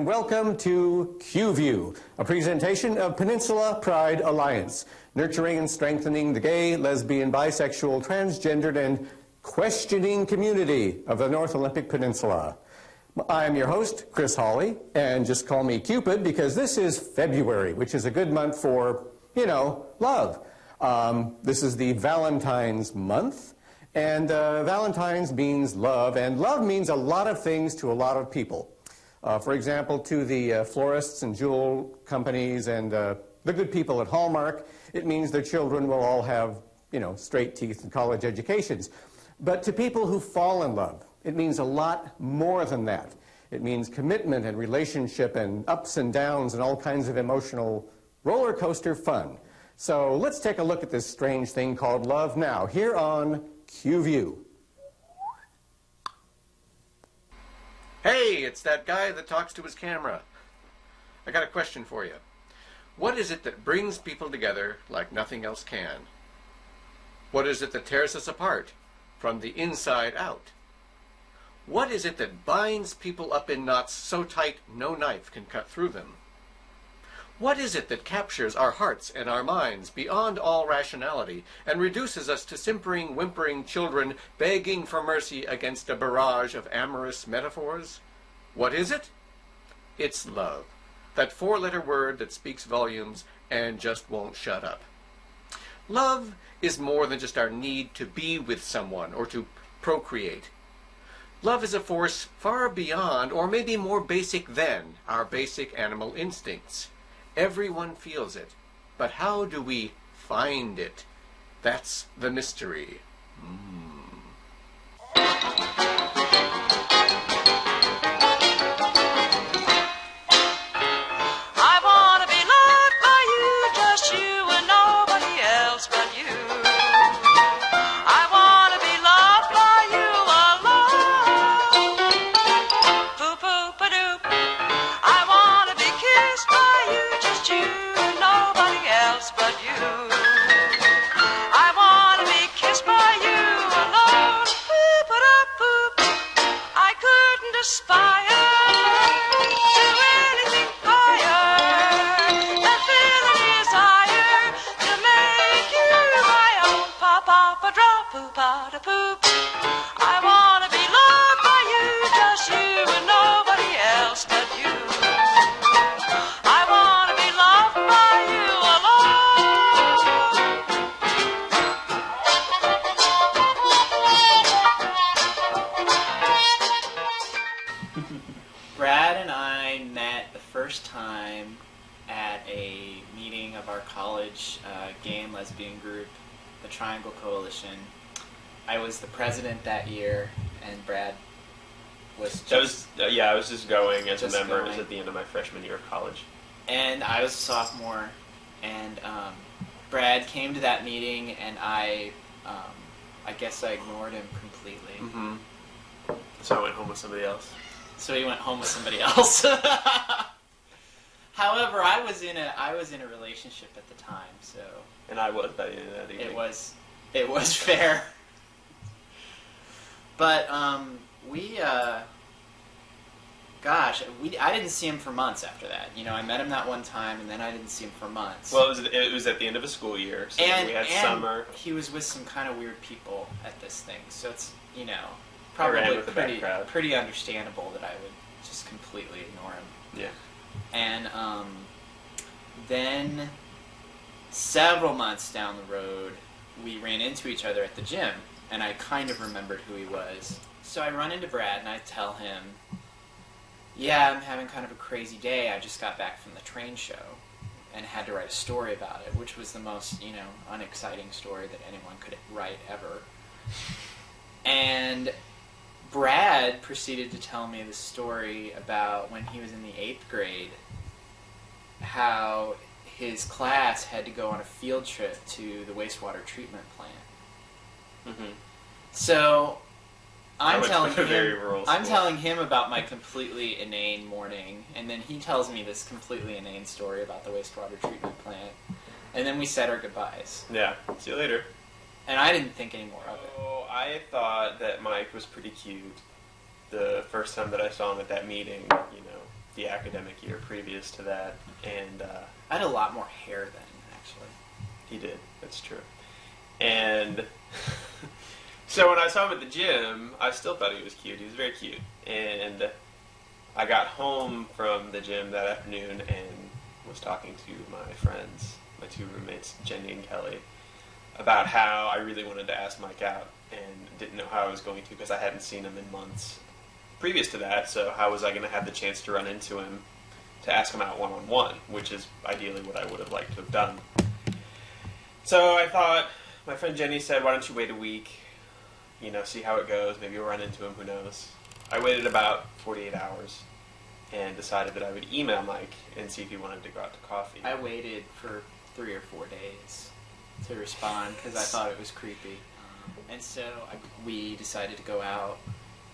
and welcome to Q-VUE, a presentation of Peninsula Pride Alliance, nurturing and strengthening the gay, lesbian, bisexual, transgendered, and questioning community of the North Olympic Peninsula. I'm your host, Chris Hawley, and just call me Cupid because this is February, which is a good month for, you know, love. This is the Valentine's month. And Valentine's means love, and love means a lot of things to a lot of people. For example, to the florists and jewel companies and the good people at Hallmark, it means their children will all have, you know, straight teeth and college educations. But to people who fall in love, it means a lot more than that. It means commitment and relationship and ups and downs and all kinds of emotional roller coaster fun. So let's take a look at this strange thing called love now, here on Q-VUE. Hey, it's that guy that talks to his camera. I got a question for you. What is it that brings people together like nothing else can? What is it that tears us apart from the inside out? What is it that binds people up in knots so tight no knife can cut through them? What is it that captures our hearts and our minds beyond all rationality and reduces us to simpering, whimpering children begging for mercy against a barrage of amorous metaphors? What is it? It's love, that four-letter word that speaks volumes and just won't shut up. Love is more than just our need to be with someone or to procreate. Love is a force far beyond, or maybe more basic than, our basic animal instincts. Everyone feels it, but how do we find it? That's the mystery. I want to be loved by you, just you and nobody else but you. I want to be loved by you alone. Poo-poo-pa-doop. I want to be kissed by you, just you and nobody else but you. I want to be kissed by you alone. Poop-a-da-poop. I couldn't aspire to anything higher than feel a desire to make you my own. Pa-pa-pa-dra-poop-a-da-poop. I want to be loved by you, just you and nobody else but you. I want to be loved by you alone. Brad and I met the first time at a meeting of our college gay and lesbian group, the Triangle Coalition. I was the president that year, and Brad was just... I was just going as a just member. It was going. at the end of my freshman year of college. And I was a sophomore, and Brad came to that meeting, and I guess I ignored him completely. Mm-hmm. So I went home with somebody else. So he went home with somebody else. However, I was in a relationship at the time, so And I was by the end of that evening. it was fair. But I didn't see him for months after that. You know, I met him that one time, and then I didn't see him for months. Well, it was at the end of a school year, so we had summer. He was with some kind of weird people at this thing, so it's, you know, I ran probably with the bad crowd. pretty understandable that I would just completely ignore him. Yeah. And then several months down the road, we ran into each other at the gym, and I kind of remembered who he was. So I run into Brad, and I tell him, yeah, I'm having kind of a crazy day. I just got back from the train show and had to write a story about it, which was the most, you know, unexciting story that anyone could write ever. And Brad proceeded to tell me the story about when he was in the 8th grade, how his class had to go on a field trip to the wastewater treatment plant. Mm-hmm. So I'm telling him about my completely inane morning, and then he tells me this completely inane story about the wastewater treatment plant, and then we said our goodbyes. Yeah. See you later. And I didn't think any more of it. Oh, I thought that Mike was pretty cute the first time that I saw him at that meeting, you know. the academic year previous to that, and I had a lot more hair then, actually. he did. That's true. And so when I saw him at the gym, I still thought he was cute. He was very cute. And I got home from the gym that afternoon and was talking to my friends, my two roommates, Jenny and Kelly, about how I really wanted to ask Mike out and didn't know how I was going to because I hadn't seen him in months previous to that. So how was I going to have the chance to run into him to ask him out one-on-one, which is ideally what I would have liked to have done. So I thought, my friend Jenny said, why don't you wait a week, see how it goes, maybe you'll run into him, who knows. I waited about 48 hours and decided that I would email Mike and see if he wanted to go out to coffee. I waited for 3 or 4 days to respond because I thought it was creepy. And so we decided to go out,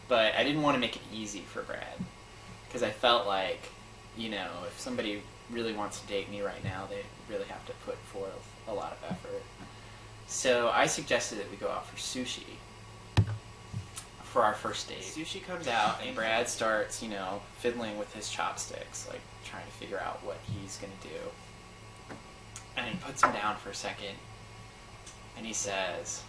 but I didn't want to make it easy for Brad because I felt like, if somebody really wants to date me right now, they really have to put forth a lot of effort. So I suggested that we go out for sushi for our first date. Sushi comes out and Brad starts, fiddling with his chopsticks, like trying to figure out what he's going to do. And he puts them down for a second and he says,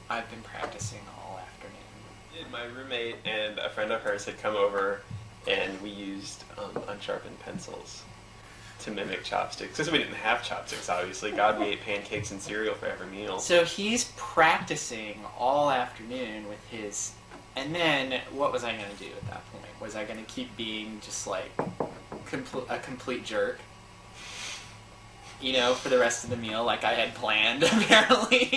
I've been practicing all afternoon. My roommate and a friend of hers had come over and we used unsharpened pencils to mimic chopsticks. Because we didn't have chopsticks, obviously. God, we ate pancakes and cereal for every meal. So he's practicing all afternoon with his... And then, what was I going to do at that point? Was I going to keep being just like a complete jerk? For the rest of the meal, like I had planned, apparently.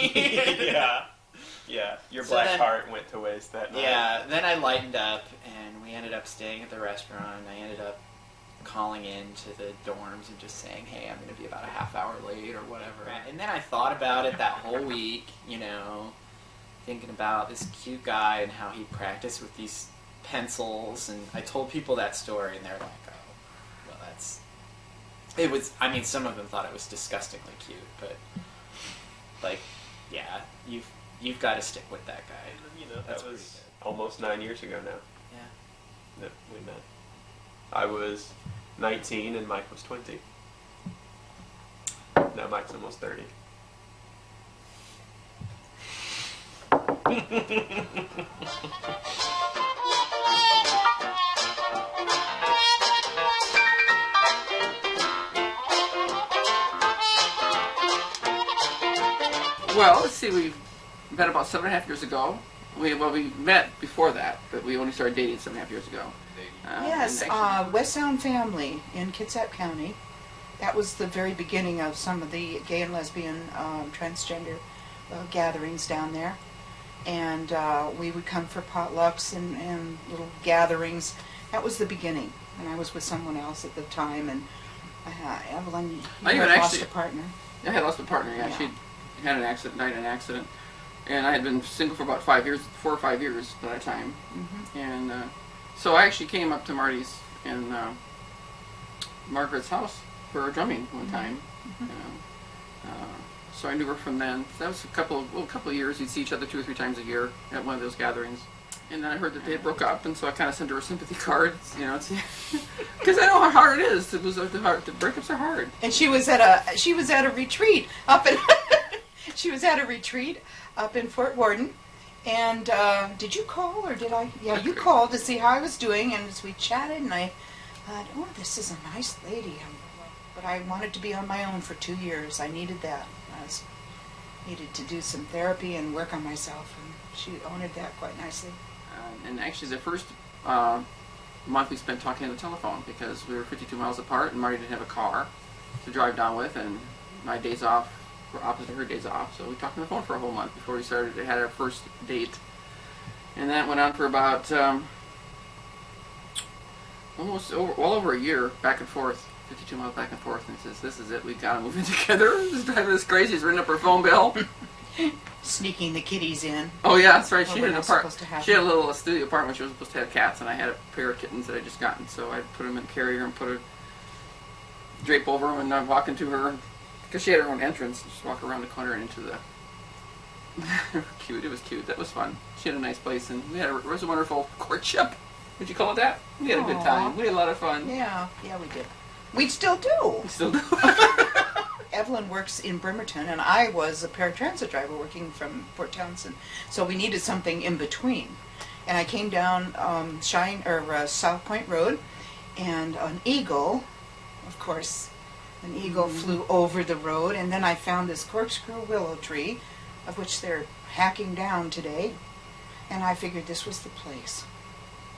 Yeah. Your black heart went to waste that night. Yeah, then I lightened up, and we ended up staying at the restaurant. I ended up calling in to the dorms and just saying, hey, I'm going to be about a half hour late or whatever. And then I thought about it that whole week, thinking about this cute guy and how he practiced with these pencils. And I told people that story, and they're like, oh, well, that's... It was... I mean, some of them thought it was disgustingly cute, but... Like, yeah, you've got to stick with that guy. That was almost 9 years ago now. Yeah. That we met. I was 19 and Mike was 20. Now Mike's almost 30. Well, let's see, we met about 7.5 years ago. We met before that, but we only started dating 7.5 years ago. Yes, West Sound Family in Kitsap County. That was the very beginning of some of the gay and lesbian transgender gatherings down there. And we would come for potlucks and little gatherings. That was the beginning. And I was with someone else at the time. And Evelyn, you had lost a partner. I had lost a partner, yeah. She had an accident, died in an accident. And I had been single for about 4 or 5 years by that time. Mm-hmm. And so I actually came up to Marty's and Margaret's house for drumming one time. Mm-hmm. So I knew her from then. That was a couple of years. We'd see each other 2 or 3 times a year at one of those gatherings. And then I heard that they had broke up, and so I kind of sent her a sympathy card, because I know how hard it is. The breakups are hard. And she was at a retreat up in Fort Worden. And did you call or did I? Yeah, you called to see how I was doing, and as we chatted, and I thought, oh, this is a nice lady. But I wanted to be on my own for 2 years. I needed that. Needed to do some therapy and work on myself, and she honored that quite nicely. And actually, the first month we spent talking on the telephone because we were 52 miles apart, and Marty didn't have a car to drive down with, and my days off were opposite her days off. So we talked on the phone for a whole month before we had our first date, and that went on for about well over a year, back and forth. 52 miles back and forth, and he says, this is it, we got to move in together. This is driving us crazy. He's written up her phone bill. Sneaking the kitties in. Oh, yeah, that's right. She had a little studio apartment. She was supposed to have cats, and I had a pair of kittens that I just gotten, so I put them in the carrier and put a drape over them, and I'm walking to her, because she had her own entrance, just walk around the corner and into the... Cute, it was cute. That was fun. She had a nice place, and it was a wonderful courtship. Would you call it that? We had a good Aw. time. We had a lot of fun. Yeah, we did. We still do. We still do. Evelyn works in Bremerton, and I was a paratransit driver working from Port Townsend. So we needed something in between. And I came down South Point Road, and an eagle, of course, flew over the road. And then I found this corkscrew willow tree, of which they're hacking down today. And I figured this was the place.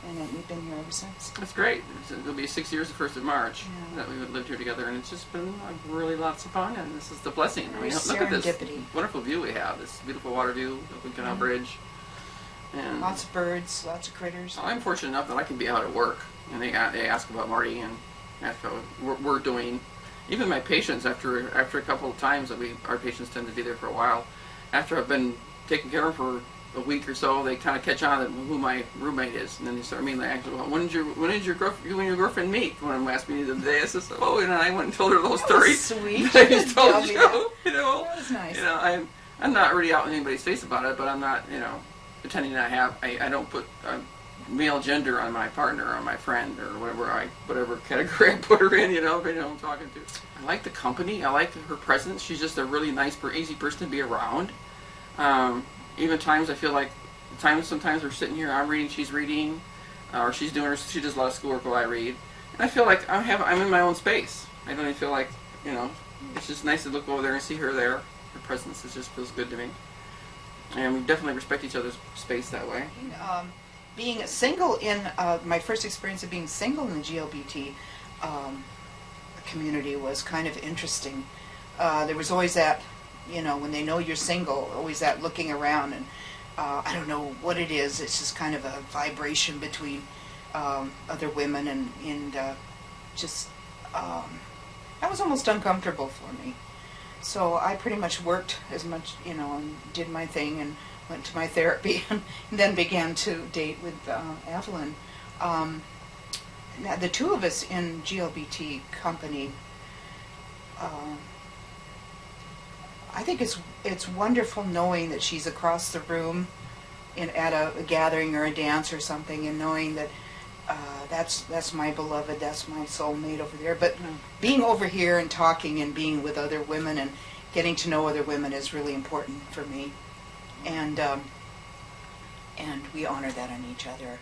And we've been here ever since. That's great. It'll be 6 years the 1st of March Yeah. that we would lived here together, and it's just been really lots of fun, and this is the blessing. I mean, Very look at this serendipity. wonderful view we have, this beautiful water view, the Canal Bridge. And Lots of birds, lots of critters. I'm fortunate enough that I can be out at work, and they ask about Marty and ask how we're doing. Even my patients, after a couple of times that our patients tend to be there for a while, after I've been taking care of for a week or so, they kind of catch on that who my roommate is, and then they start meeting. Like, well, when did you and your girlfriend meet? When I'm asking me the other day, I said, oh, and I went and told her the whole story. Sweet. I just told Tell me you, that. you know. That was nice. You know, I'm not really out in anybody's face about it, but I'm not, pretending I don't put male gender on my partner or on my friend or whatever category I put her in, if I know who I'm talking to. I like the company. I like her presence. She's just a really nice, easy person to be around. Even times I feel like sometimes we're sitting here, I'm reading, she's reading, or she does a lot of schoolwork while I read, and I feel like I'm in my own space. I don't even feel like it's just nice to look over there and see her there. Her presence just feels good to me, and we definitely respect each other's space that way. Being single in my first experience of being single in the GLBT community was kind of interesting. There was always that, when they know you're single, always that looking around, and I don't know what it is. It's just kind of a vibration between other women, and just that was almost uncomfortable for me. So I pretty much worked as much, and did my thing and went to my therapy, and then began to date with Evelyn. Now, the two of us in GLBT company, I think it's wonderful knowing that she's across the room at a gathering or a dance or something, and knowing that that's my beloved, that's my soulmate over there. But being over here and talking and being with other women and getting to know other women is really important for me, and we honor that in each other.